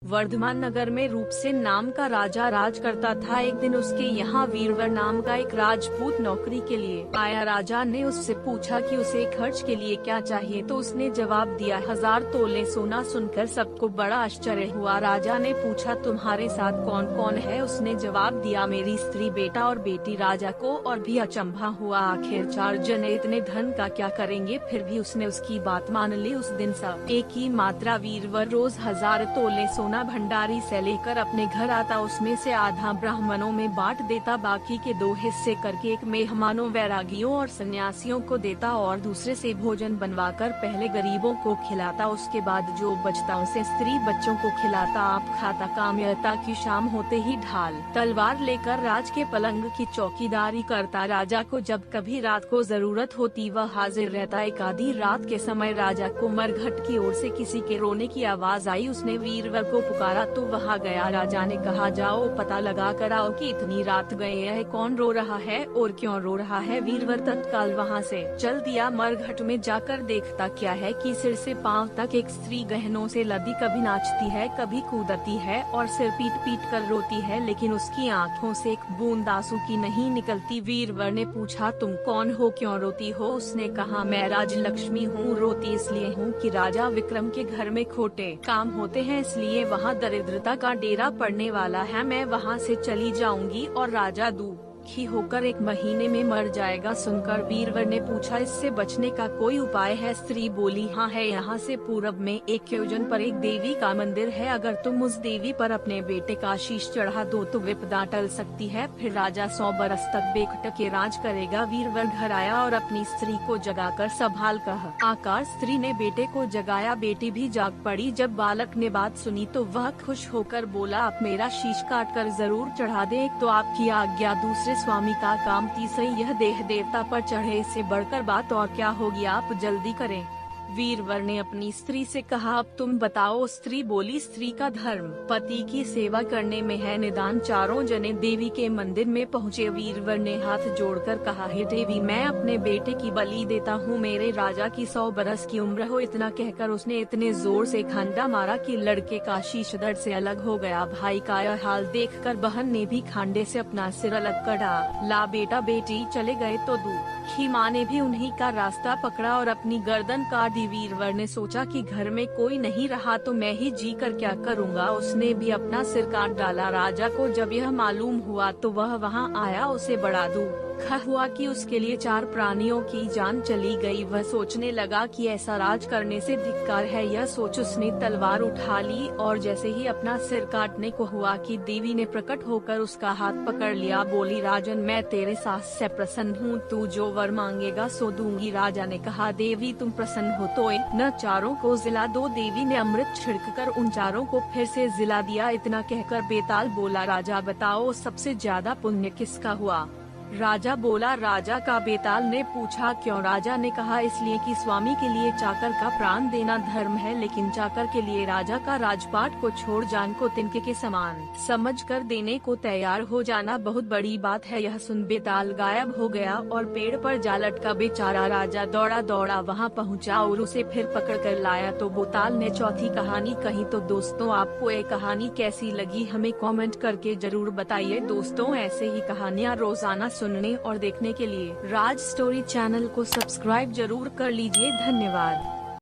वर्धमान नगर में रूपसेन नाम का राजा राज करता था। एक दिन उसके यहाँ वीरवर नाम का एक राजपूत नौकरी के लिए आया। राजा ने उससे पूछा कि उसे खर्च के लिए क्या चाहिए, तो उसने जवाब दिया 1000 तोले सोना। सुनकर सबको बड़ा आश्चर्य हुआ। राजा ने पूछा तुम्हारे साथ कौन कौन है? उसने जवाब दिया मेरी स्त्री, बेटा और बेटी। राजा को और भी अचंभा हुआ, आखिर 4 जने इतने धन का क्या करेंगे? फिर भी उसने उसकी बात मान ली। उस दिन सब एक ही मात्रा वीरवर रोज 1000 तोले सोना भंडारी से लेकर अपने घर आता। उसमें से आधा ब्राह्मणों में बांट देता, बाकी के 2 हिस्से करके एक मेहमानों, वैरागियों और सन्यासियों को देता और दूसरे से भोजन बनवाकर पहले गरीबों को खिलाता। उसके बाद जो बचता उसे स्त्री बच्चों को खिलाता। आप खाता कामयता की शाम होते ही ढाल तलवार लेकर राज के पलंग की चौकीदारी करता। राजा को जब कभी रात को जरूरत होती वह हाजिर रहता। एक आधी रात के समय राजा को मरघट की ओर से किसी के रोने की आवाज आई। उसने वीरवर को पुकारा तो वहां गया। राजा ने कहा जाओ पता लगा कर आओ कि इतनी रात गए है, कौन रो रहा है और क्यों रो रहा है। वीरवर तत्काल वहां से चल दिया। मरघट में जाकर देखता क्या है कि सिर से पांव तक एक स्त्री गहनों से लदी कभी नाचती है, कभी कूदती है और सिर पीट पीट कर रोती है, लेकिन उसकी आँखों से एक बूंद आंसू की नहीं निकलती। वीरवर ने पूछा तुम कौन हो, क्यों रोती हो? उसने कहा मैं राजलक्ष्मी हूँ, रोती इसलिए हूँ कि राजा विक्रम के घर में खोटे काम होते हैं, इसलिए वहाँ दरिद्रता का डेरा पड़ने वाला है। मैं वहाँ से चली जाऊंगी और राजा दुखी होकर 1 महीने में मर जाएगा। सुनकर वीरवर ने पूछा इससे बचने का कोई उपाय है? स्त्री बोली हाँ है, यहाँ से पूरब में 1 योजन पर एक देवी का मंदिर है। अगर तुम उस देवी पर अपने बेटे का शीश चढ़ा दो तो विपदा टल सकती है। फिर राजा 100 बरस तक बेखटके राज करेगा। वीरवर घर आया और अपनी स्त्री को जगाकर संभाल कहा आकार। स्त्री ने बेटे को जगाया, बेटी भी जाग पड़ी। जब बालक ने बात सुनी तो वह खुश होकर बोला आप मेरा शीश काट कर जरूर चढ़ा दे। एक तो आपकी आज्ञा, दूसरे स्वामी का काम, तीसरी यह देह देवता पर चढ़े, इससे बढ़कर बात और क्या होगी, आप जल्दी करें। वीरवर ने अपनी स्त्री से कहा अब तुम बताओ। स्त्री बोली स्त्री का धर्म पति की सेवा करने में है, निदान। चारों जने देवी के मंदिर में पहुँचे। वीरवर ने हाथ जोड़कर कहा हे देवी, मैं अपने बेटे की बलि देता हूँ, मेरे राजा की 100 बरस की उम्र हो। इतना कहकर उसने इतने जोर से खंडा मारा कि लड़के का शीश धड़ से अलग हो गया। भाई का यह हाल देखकर बहन ने भी खांडे से अपना सिर अलग करा ला। बेटा बेटी चले गए तो दुखी माँ ने भी उन्हीं का रास्ता पकड़ा और अपनी गर्दन काट दी। वीरवर ने सोचा कि घर में कोई नहीं रहा तो मैं ही जी कर क्या करूँगा। उसने भी अपना सिर काट डाला। राजा को जब यह मालूम हुआ तो वह वहाँ आया। उसे बड़ा दुख हुआ कि उसके लिए 4 प्राणियों की जान चली गई। वह सोचने लगा कि ऐसा राज करने से धिक्कार है। यह सोच उसने तलवार उठा ली और जैसे ही अपना सिर काटने को हुआ कि देवी ने प्रकट होकर उसका हाथ पकड़ लिया। बोली राजन मैं तेरे सास से प्रसन्न हूँ, तू जो वर मांगेगा सो दूंगी। राजा ने कहा देवी तुम प्रसन्न हो तो न चारों को जिला दो। देवी ने अमृत छिड़ककर उन चारों को फिर से जिला दिया। इतना कहकर बेताल बोला राजा बताओ सबसे ज्यादा पुण्य किसका हुआ? राजा बोला राजा का। बेताल ने पूछा क्यों? राजा ने कहा इसलिए कि स्वामी के लिए चाकर का प्राण देना धर्म है, लेकिन चाकर के लिए राजा का राजपाट को छोड़ जान को तिनके के समान समझकर देने को तैयार हो जाना बहुत बड़ी बात है। यह सुन बेताल गायब हो गया और पेड़ पर जा लटका बेचारा राजा दौड़ा दौड़ा वहां पहुंचा और उसे फिर पकड़ कर लाया। तो बेताल ने चौथी कहानी कही। तो दोस्तों आपको ये कहानी कैसी लगी हमें कमेंट करके जरूर बताइए। दोस्तों ऐसे ही कहानियाँ रोजाना सुनने और देखने के लिए राज स्टोरी चैनल को सब्सक्राइब जरूर कर लीजिए। धन्यवाद।